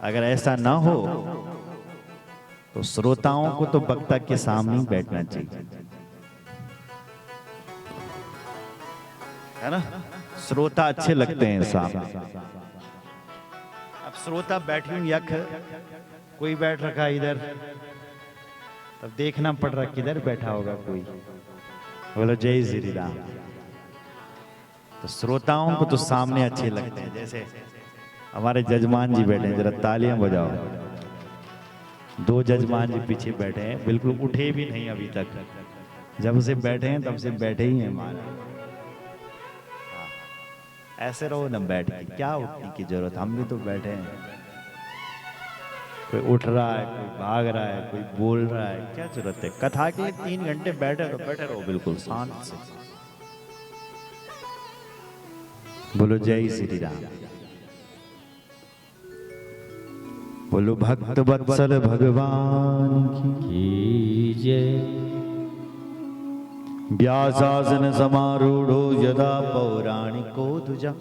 अगर ऐसा ना हो तो श्रोताओं को तो वक्ता के सामने ही बैठना चाहिए, है ना। श्रोता अच्छे लगते हैं सामने। अब श्रोता बैठे हूं यख, कोई बैठ रखा है इधर, तब देखना पड़ रहा किधर बैठा होगा कोई। बोलो जय श्री राम। तो श्रोताओं को तो सामने अच्छे लगते हैं। जैसे हमारे जजमान जी बैठे हैं, जरा तालियां बजाओ। 2 जजमान जी पीछे बैठे हैं, बिल्कुल उठे भी नहीं अभी तक। जब से बैठे हैं तब से बैठे ही हैं हमारे। ऐसे रहो ना बैठ के, क्या उठने की जरूरत, हम भी तो बैठे हैं। कोई उठ रहा है, कोई भाग रहा है, कोई बोल रहा है, क्या जरूरत है। कथा के 3 घंटे बैठे तो बैठे रहो बिल्कुल शांत से। बोलो जय श्री राम। बोलो भक्त वत्सल भगवान की जय। व्यासासन समारूढ़ो यदा पौराणिको दुजा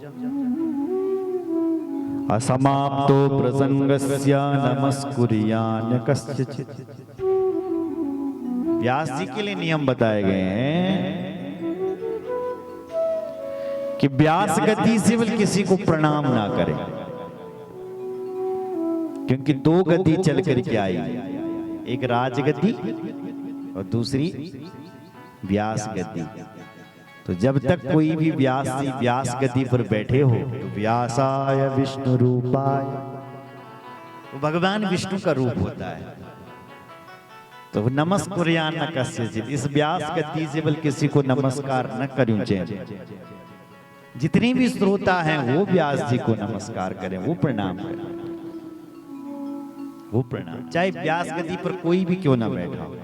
असमाप्तो प्रसंगस्य नमस्कुर्यान कस्यचित्। व्यास जी के लिए नियम बताए गए हैं कि व्यास गति से बल किसी को प्रणाम ना करें, क्योंकि 2 गति चल करके आई, एक राजगति और दूसरी व्यास गति। तो जब तक कोई भी व्यास गति पर बैठे हो तो व्यासाय विष्णु रूपाय, तो भगवान विष्णु का रूप होता है। तो नमस्कुर्यान कस्यचित्, इस व्यास गति से बल किसी को नमस्कार न करूं। जितने भी श्रोता हैं वो व्यास जी को नमस्कार करें, वो प्रणाम करें, वो प्रणाम, चाहे व्यास गति पर कोई भी क्यों ना बैठा हो।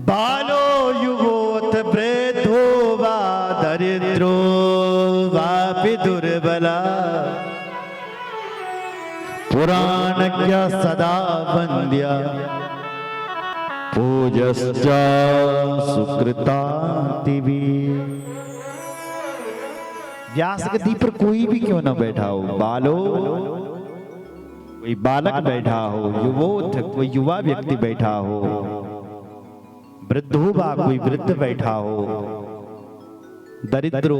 बालो युवोत वृद्धो वा दरिद्रो वापि दुर्बला पुराणज्ञ सदा वन्द्या पूजश्च सुकृतातिवि। व्यास गद्दी पर कोई भी क्यों ना बैठा हो, बालो कोई बालक बैठा हो, युवोत कोई युवा व्यक्ति बैठा हो, वृद्धो बा कोई वृद्ध बैठा हो, दरिद्रो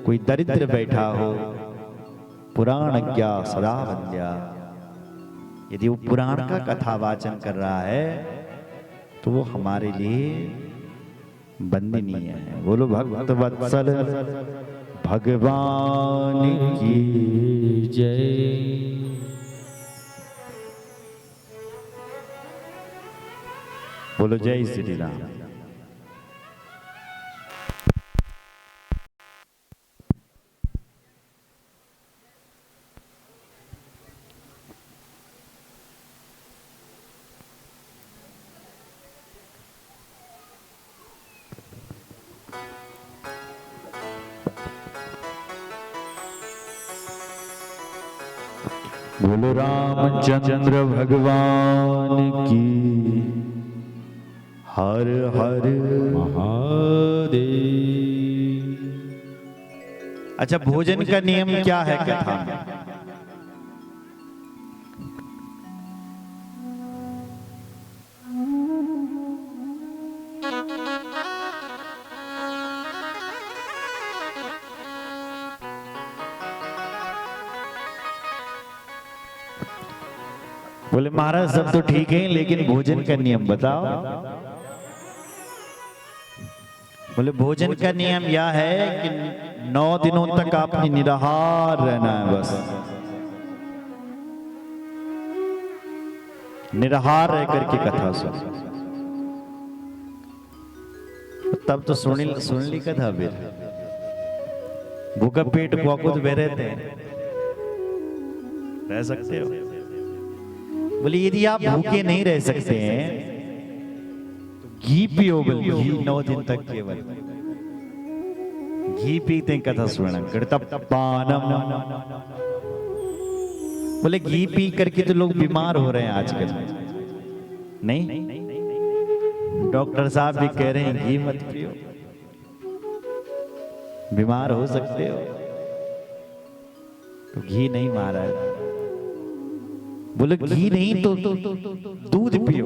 कोई दरिद्र बैठा हो, पुराणज्ञ सदा वन्द्या। यदि वो पुराण का कथावाचन कर रहा है तो वो हमारे लिए वंदनीय है। बोलो भक्त वत्सल भगवान की जय। बोलो जय श्री राम। बोलो रामचंद्र भगवान की हर हर महादेव। अच्छा, भोजन का नियम क्या है कथा में? बोले महाराज सब तो ठीक है, लेकिन भोजन का नियम बताओ। बोले भोजन का नियम यह है कि 9 दिनों तक आपने निराहार रहना है, बस निराहार रह करके कथा सुन। तब तो सुन ली कथा, फिर भूखा पेट कुआकुत बह रहते हैं, रह सकते हो। बोले यदि आप भूखे नहीं रह सकते हैं तो घी पियो, बोले घी 9 दिन तक केवल घी पीते हैं कथा सुनना। गड़तपानम, बोले घी पी करके तो लोग बीमार हो रहे हैं आजकल। नहीं, डॉक्टर साहब भी कह रहे हैं घी मत पियो, बीमार हो सकते हो। तो घी नहीं महाराज, बोले घी नहीं तो दूध पियो,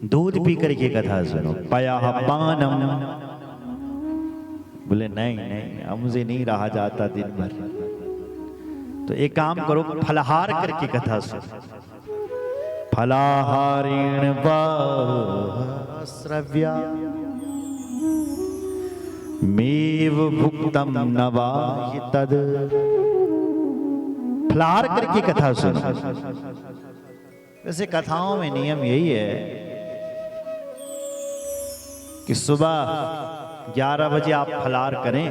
दूध पी करके कथा सुनो। पया पानम, बोले नहीं नहीं अब मुझे नहीं रहा जाता दिन भर, तो एक काम करो फलाहार करके कथा सुनो। फलाहारेण वा श्रव्या मेव भुक्तम न वा तद। फलाहार करके कथा सुनो। वैसे कथाओं में नियम यही है कि सुबह 11 बजे आप फलाहार करें,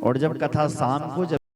और जब कथा शाम को जब